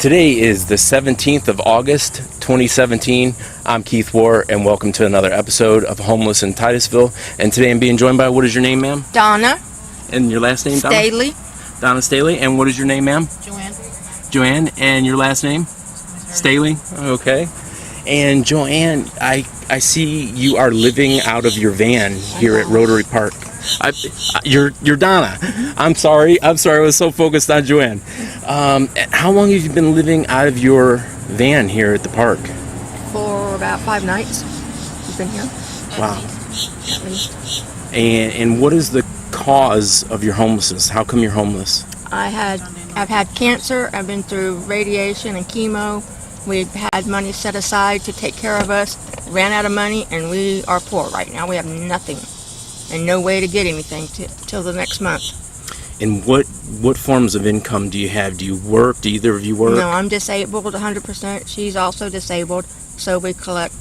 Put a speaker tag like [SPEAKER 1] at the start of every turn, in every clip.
[SPEAKER 1] Today is the 17th of August, 2017. I'm Keith Warr, and welcome to another episode of Homeless in Titusville. And today I'm being joined by, what is your name, ma'am?
[SPEAKER 2] Donna.
[SPEAKER 1] And your last name, Donna?
[SPEAKER 2] Staley.
[SPEAKER 1] Donna Staley. And what is your name, ma'am?
[SPEAKER 2] Joanne.
[SPEAKER 1] Joanne. And your last name? Staley. Okay. And Joanne, I see you are living out of your van here at Rotary Park. You're Donna. I'm sorry. I was so focused on Joanne. How long have you been living out of your van here at the park?
[SPEAKER 2] For about 5 nights. We've been here.
[SPEAKER 1] Wow.
[SPEAKER 2] At least.
[SPEAKER 1] And what is the cause of your homelessness? How come you're homeless?
[SPEAKER 2] I've had cancer. I've been through radiation and chemo. We've had money set aside to take care of us. Ran out of money, and we are poor right now. We have nothing and no way to get anything till the next month.
[SPEAKER 1] And what forms of income do you have? Do you work? Do either of you work?
[SPEAKER 2] No, I'm disabled 100%. She's also disabled, so we collect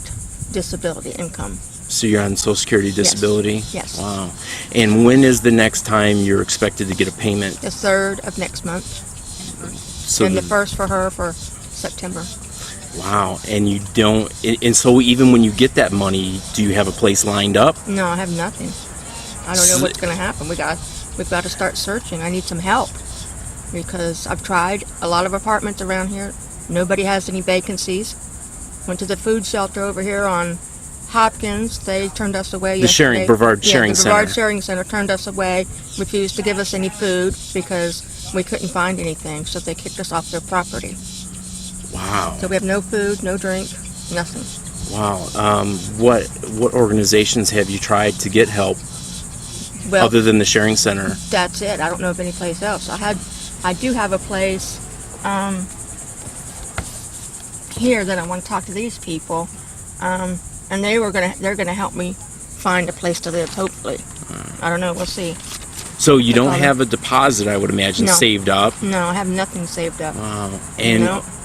[SPEAKER 2] disability income.
[SPEAKER 1] So you're on Social Security disability?
[SPEAKER 2] Yes.
[SPEAKER 1] Wow. And when is the next time you're expected to get a payment?
[SPEAKER 2] The 3rd of next month.
[SPEAKER 1] So
[SPEAKER 2] and the 1st for her for September.
[SPEAKER 1] Wow. And you don't, and so even when you get that money, do you have a place lined up?
[SPEAKER 2] No, I have nothing. I don't know what's going to happen. We've got to start searching. I need some help because I've tried a lot of apartments around here. Nobody has any vacancies. Went to the food shelter over here on Hopkins. They turned us away yesterday.
[SPEAKER 1] Brevard Sharing Center.
[SPEAKER 2] The Brevard Sharing Center turned us away, refused to give us any food because we couldn't find anything, so they kicked us off their property.
[SPEAKER 1] Wow.
[SPEAKER 2] So we have no food, no drink, nothing.
[SPEAKER 1] Wow. What organizations have you tried to get help?
[SPEAKER 2] Well,
[SPEAKER 1] other than the Sharing Center?
[SPEAKER 2] That's it. I don't know of any place else. I do have a place here that I want to talk to these people, and they're gonna help me find a place to live. Hopefully, I don't know. We'll see.
[SPEAKER 1] So you don't have a deposit, I would imagine, saved up?
[SPEAKER 2] No, I have nothing saved up.
[SPEAKER 1] Wow.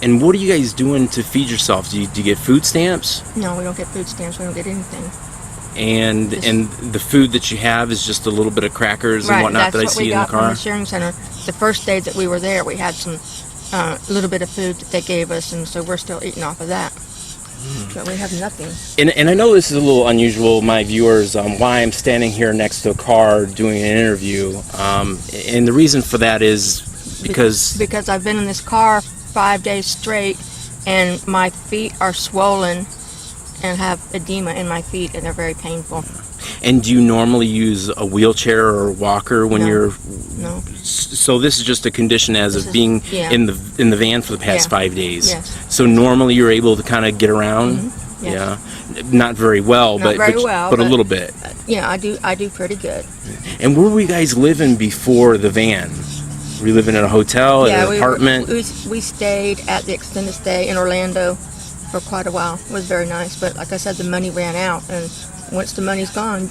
[SPEAKER 1] And what are you guys doing to feed yourself? Do you get food stamps?
[SPEAKER 2] No, we don't get food stamps. We don't get anything.
[SPEAKER 1] And the food that you have is just a little bit of crackers and whatnot that I see in the car?
[SPEAKER 2] That's what we got from the Sharing Center. The first day that we were there, we had some little bit of food that they gave us, and so we're still eating off of that. But we have nothing.
[SPEAKER 1] And I know this is a little unusual, my viewers, why I'm standing here next to a car doing an interview. And the reason for that is because
[SPEAKER 2] I've been in this car 5 days straight, and my feet are swollen and have edema in my feet, and they're very painful.
[SPEAKER 1] And do you normally use a wheelchair or a walker when you're?
[SPEAKER 2] No.
[SPEAKER 1] So this is just a condition of being in the van for the past 5 days.
[SPEAKER 2] Yes.
[SPEAKER 1] So normally you're able to kind of get around.
[SPEAKER 2] Mm-hmm. Yes.
[SPEAKER 1] Yeah. Not very well, but a little bit.
[SPEAKER 2] Yeah, I do pretty good.
[SPEAKER 1] And where were you guys living before the van? Were you living in a hotel, an apartment?
[SPEAKER 2] We stayed at the extended stay in Orlando for quite a while. It was very nice, but like I said, the money ran out, and once the money's gone.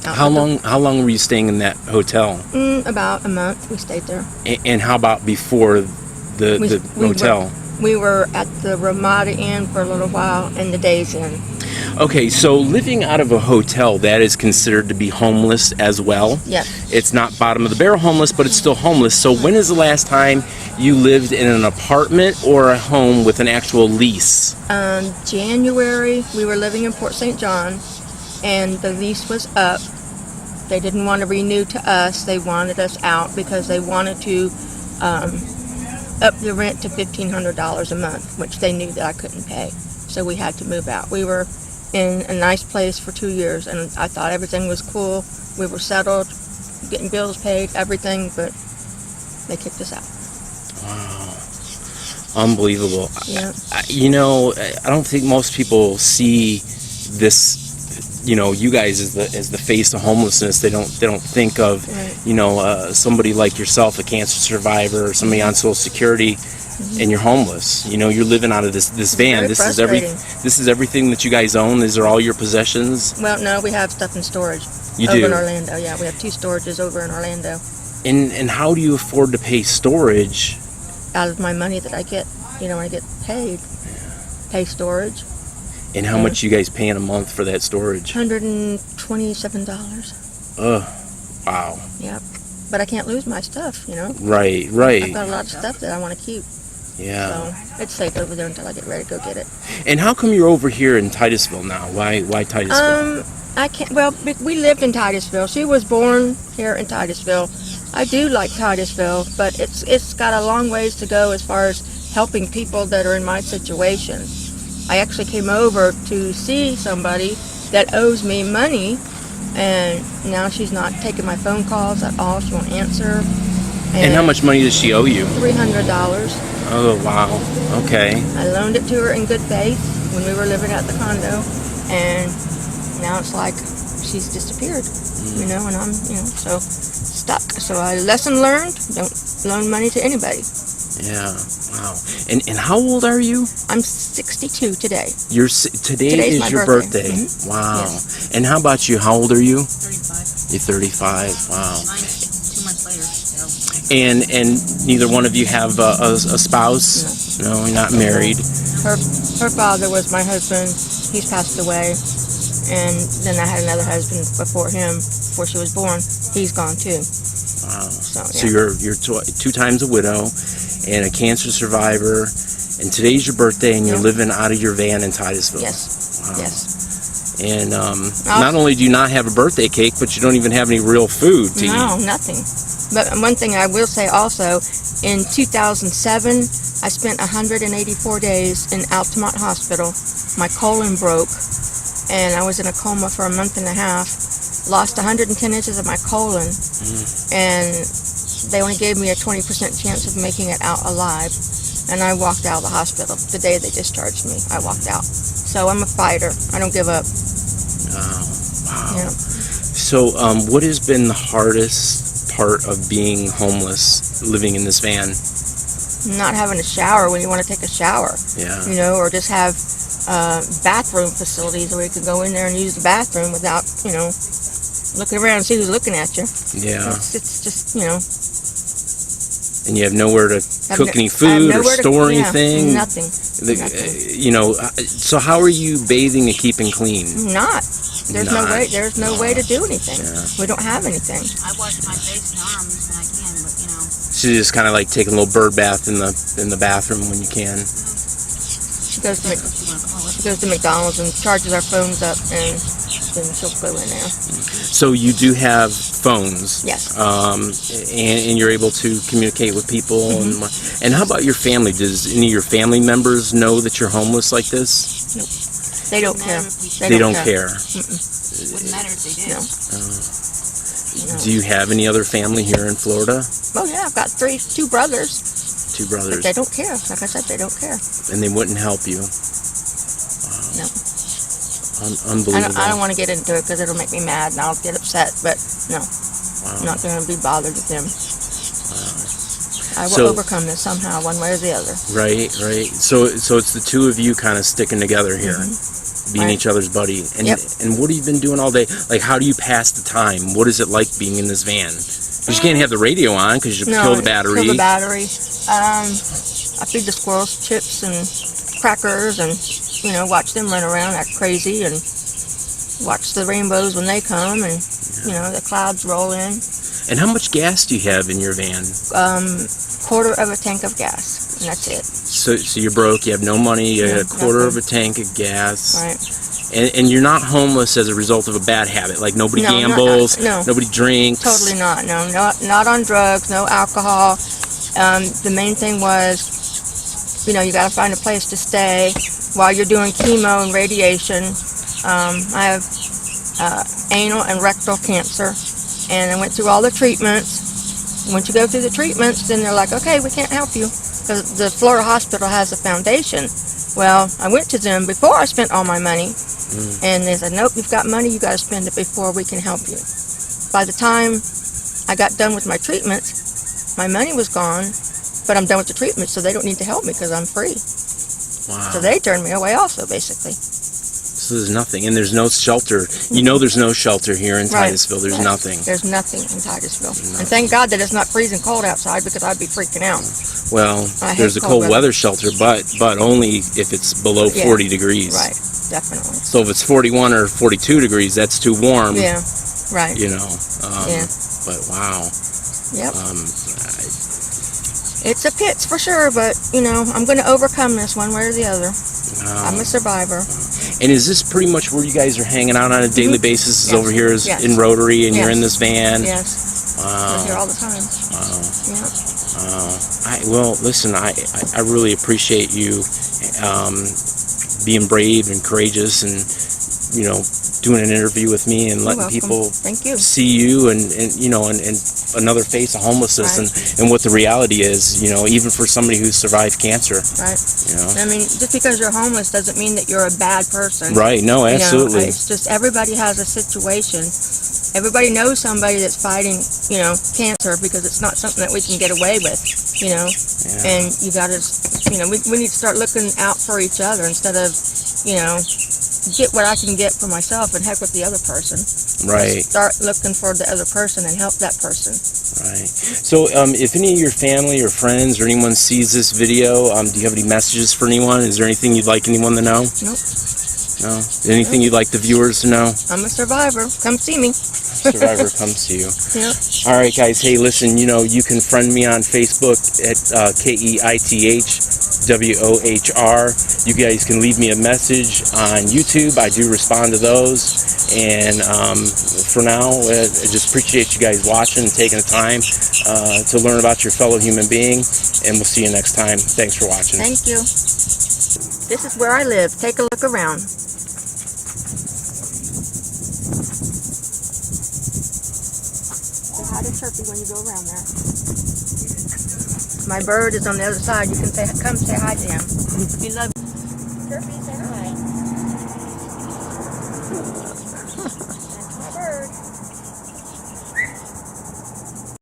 [SPEAKER 1] How long were you staying in that hotel?
[SPEAKER 2] About a month. We stayed there.
[SPEAKER 1] And how about before the motel?
[SPEAKER 2] We were at the Ramada Inn for a little while, and the Days Inn.
[SPEAKER 1] Okay, so living out of a hotel, that is considered to be homeless as well?
[SPEAKER 2] Yes.
[SPEAKER 1] It's not bottom of the barrel homeless, but it's still homeless. So when is the last time you lived in an apartment or a home with an actual lease?
[SPEAKER 2] January, we were living in Port St. John, and the lease was up. They didn't want to renew to us. They wanted us out because they wanted to up the rent to $1,500 a month, which they knew that I couldn't pay. So we had to move out. We were in a nice place for 2 years, and I thought everything was cool. We were settled, getting bills paid, everything, but they kicked us out.
[SPEAKER 1] Wow. Unbelievable.
[SPEAKER 2] Yeah.
[SPEAKER 1] I don't think most people see this, you guys as the face of homelessness. They don't think of, somebody like yourself, a cancer survivor, or somebody on Social Security, and you're homeless. You're living out of this van. This is everything that you guys own. These are all your possessions.
[SPEAKER 2] Well, no, we have stuff in storage.
[SPEAKER 1] You
[SPEAKER 2] over
[SPEAKER 1] do?
[SPEAKER 2] In Orlando, yeah. We have 2 storages over in Orlando.
[SPEAKER 1] And how do you afford to pay storage?
[SPEAKER 2] Out of my money that I get, I get paid. Pay storage.
[SPEAKER 1] And how much you guys pay in a month for that storage?
[SPEAKER 2] $127.
[SPEAKER 1] Wow.
[SPEAKER 2] Yep. But I can't lose my stuff,
[SPEAKER 1] Right.
[SPEAKER 2] I've got a lot of stuff that I want to keep.
[SPEAKER 1] Yeah.
[SPEAKER 2] So it's safe over there until I get ready to go get it.
[SPEAKER 1] And how come you're over here in Titusville now? Why Titusville?
[SPEAKER 2] I can't. Well, we lived in Titusville. She was born here in Titusville. I do like Titusville, but it's got a long ways to go as far as helping people that are in my situation. I actually came over to see somebody that owes me money, and now she's not taking my phone calls at all. She won't answer.
[SPEAKER 1] And how much money does she owe you?
[SPEAKER 2] $300.
[SPEAKER 1] Oh, wow. Okay.
[SPEAKER 2] I loaned it to her in good faith when we were living at the condo, and now it's like she's disappeared, you know, and I'm, you know, so stuck. So lesson learned, don't loan money to anybody.
[SPEAKER 1] Yeah, wow. And how old are you?
[SPEAKER 2] I'm 62 today.
[SPEAKER 1] Today is
[SPEAKER 2] my
[SPEAKER 1] your birthday.
[SPEAKER 2] Mm-hmm.
[SPEAKER 1] Wow.
[SPEAKER 2] Yes.
[SPEAKER 1] And how about you? How old are you?
[SPEAKER 3] 35.
[SPEAKER 1] You're 35. Wow.
[SPEAKER 3] Mine's 2 months later. So.
[SPEAKER 1] And neither one of you have a spouse? No, you're not married.
[SPEAKER 2] Her father was my husband. He's passed away. And then I had another husband before him, before she was born. He's gone too.
[SPEAKER 1] Wow.
[SPEAKER 2] So
[SPEAKER 1] you're 2 times a widow and a cancer survivor, and today's your birthday, and you're living out of your van in Titusville.
[SPEAKER 2] Yes.
[SPEAKER 1] Wow.
[SPEAKER 2] Yes.
[SPEAKER 1] And not only do you not have a birthday cake, but you don't even have any real food to eat.
[SPEAKER 2] No, nothing. But one thing I will say also, in 2007, I spent 184 days in Altamont Hospital. My colon broke, and I was in a coma for a month and a half. Lost 110 inches of my colon, and they only gave me a 20% chance of making it out alive. And I walked out of the hospital the day they discharged me. I walked out. So I'm a fighter. I don't give up.
[SPEAKER 1] Wow.
[SPEAKER 2] Yeah.
[SPEAKER 1] So what has been the hardest part of being homeless, living in this van?
[SPEAKER 2] Not having a shower when you want to take a shower.
[SPEAKER 1] Yeah.
[SPEAKER 2] You know, or just have bathroom facilities where you can go in there and use the bathroom without, you know, looking around and see who's looking at you.
[SPEAKER 1] Yeah.
[SPEAKER 2] It's just, you know.
[SPEAKER 1] And you have nowhere to cook any food or store anything?
[SPEAKER 2] Nothing.
[SPEAKER 1] You know, so how are you bathing and keeping clean?
[SPEAKER 2] There's no way. There's no way to do anything.
[SPEAKER 1] Yeah.
[SPEAKER 2] We don't have anything.
[SPEAKER 3] I wash my face and arms when I can, but you know.
[SPEAKER 1] So you just kind of like taking a little bird bath in the bathroom when you can.
[SPEAKER 2] She goes to McDonald's and charges our phones up, and then she'll go in there.
[SPEAKER 1] So you do have phones.
[SPEAKER 2] Yes.
[SPEAKER 1] And you're able to communicate with people. And how about your family? Does any of your family members know that you're homeless like this?
[SPEAKER 2] Nope. They don't care.
[SPEAKER 1] They don't care.
[SPEAKER 3] Wouldn't matter if they did.
[SPEAKER 2] No.
[SPEAKER 1] Do you have any other family here in Florida?
[SPEAKER 2] Oh yeah, I've got two brothers.
[SPEAKER 1] 2 brothers.
[SPEAKER 2] But they don't care. Like I said, they don't care.
[SPEAKER 1] And they wouldn't help you.
[SPEAKER 2] No.
[SPEAKER 1] Unbelievable.
[SPEAKER 2] I don't want to get into it because it'll make me mad and I'll get upset. But no, I'm not going to be bothered with them. I will overcome this somehow, one way or the other.
[SPEAKER 1] Right. So it's the 2 of you kind of sticking together here, being each other's buddy. And and what have you been doing all day? Like, how do you pass the time? What is it like being in this van? You just can't have the radio on because you kill the battery.
[SPEAKER 2] Kill the battery. I feed the squirrels chips and crackers, and you know, watch them run around, act crazy, and watch the rainbows when they come, and you know, the clouds roll in.
[SPEAKER 1] And how much gas do you have in your van?
[SPEAKER 2] Quarter of a tank of gas, and that's it.
[SPEAKER 1] So you're broke. You have no money. You have a quarter of a tank of gas.
[SPEAKER 2] Right.
[SPEAKER 1] And you're not homeless as a result of a bad habit. Like nobody gambles. Nobody drinks.
[SPEAKER 2] Totally not. No, not on drugs. No alcohol. The main thing was, you know, you got to find a place to stay while you're doing chemo and radiation. I have anal and rectal cancer, and I went through all the treatments. Once you go through the treatments, then they're like, okay, we can't help you because the Florida hospital has a foundation. Well, I went to them before I spent all my money, and they said, nope, you've got money, you got to spend it before we can help you. By the time I got done with my treatments, my money was gone, but I'm done with the treatment, so they don't need to help me because I'm free.
[SPEAKER 1] Wow.
[SPEAKER 2] So they turned me away also, basically.
[SPEAKER 1] So there's nothing, and there's no shelter. You know there's no shelter here in Titusville. There's nothing.
[SPEAKER 2] There's nothing in Titusville. And thank God that it's not freezing cold outside because I'd be freaking out.
[SPEAKER 1] Well, there's a cold weather shelter, but only if it's below 40 degrees.
[SPEAKER 2] Right, definitely.
[SPEAKER 1] So if it's 41 or 42 degrees, that's too warm.
[SPEAKER 2] Yeah, right.
[SPEAKER 1] You know.
[SPEAKER 2] Yeah.
[SPEAKER 1] But wow.
[SPEAKER 2] Yep. It's a pits for sure, but you know, I'm going to overcome this one way or the other. I'm a survivor.
[SPEAKER 1] And is this pretty much where you guys are hanging out on a daily basis? Is
[SPEAKER 2] Yes.
[SPEAKER 1] over here is
[SPEAKER 2] Yes.
[SPEAKER 1] in Rotary, and
[SPEAKER 2] Yes.
[SPEAKER 1] you're in this van?
[SPEAKER 2] Yes.
[SPEAKER 1] Wow.
[SPEAKER 2] We're here all the time.
[SPEAKER 1] Wow.
[SPEAKER 2] Yeah.
[SPEAKER 1] Well, listen, I really appreciate you being brave and courageous, and you know, doing an interview with me and letting
[SPEAKER 2] welcome.
[SPEAKER 1] people
[SPEAKER 2] Thank you.
[SPEAKER 1] see you and you know and another face of homelessness,
[SPEAKER 2] Right.
[SPEAKER 1] and what the reality is, you know, even for somebody who's survived cancer.
[SPEAKER 2] Right.
[SPEAKER 1] You know.
[SPEAKER 2] I mean, just because you're homeless doesn't mean that you're a bad person.
[SPEAKER 1] Right. No,
[SPEAKER 2] You know,
[SPEAKER 1] absolutely.
[SPEAKER 2] it's just everybody has a situation. Everybody knows somebody that's fighting, you know, cancer, because it's not something that we can get away with, you know.
[SPEAKER 1] Yeah.
[SPEAKER 2] And you got to, you know, we need to start looking out for each other instead of, you know, get what I can get for myself and heck with the other person.
[SPEAKER 1] Right.
[SPEAKER 2] Start looking for the other person and help that person.
[SPEAKER 1] Right. So, if any of your family or friends or anyone sees this video, do you have any messages for anyone? Is there anything you'd like anyone to know?
[SPEAKER 2] Nope.
[SPEAKER 1] No. Anything you'd like the viewers to know?
[SPEAKER 2] I'm a survivor. Come see me.
[SPEAKER 1] Survivor comes to you.
[SPEAKER 2] Yep.
[SPEAKER 1] All right, guys. Hey, listen. You know, you can friend me on Facebook at KEITHWOHR. You guys can leave me a message on YouTube. I do respond to those. And for now, I just appreciate you guys watching and taking the time to learn about your fellow human being. And we'll see you next time. Thanks for watching.
[SPEAKER 2] Thank you. This is where I live. Take a look around. Say hi to Chirpy when you go around there. My bird is on the other side. You can say, come say hi to him. We love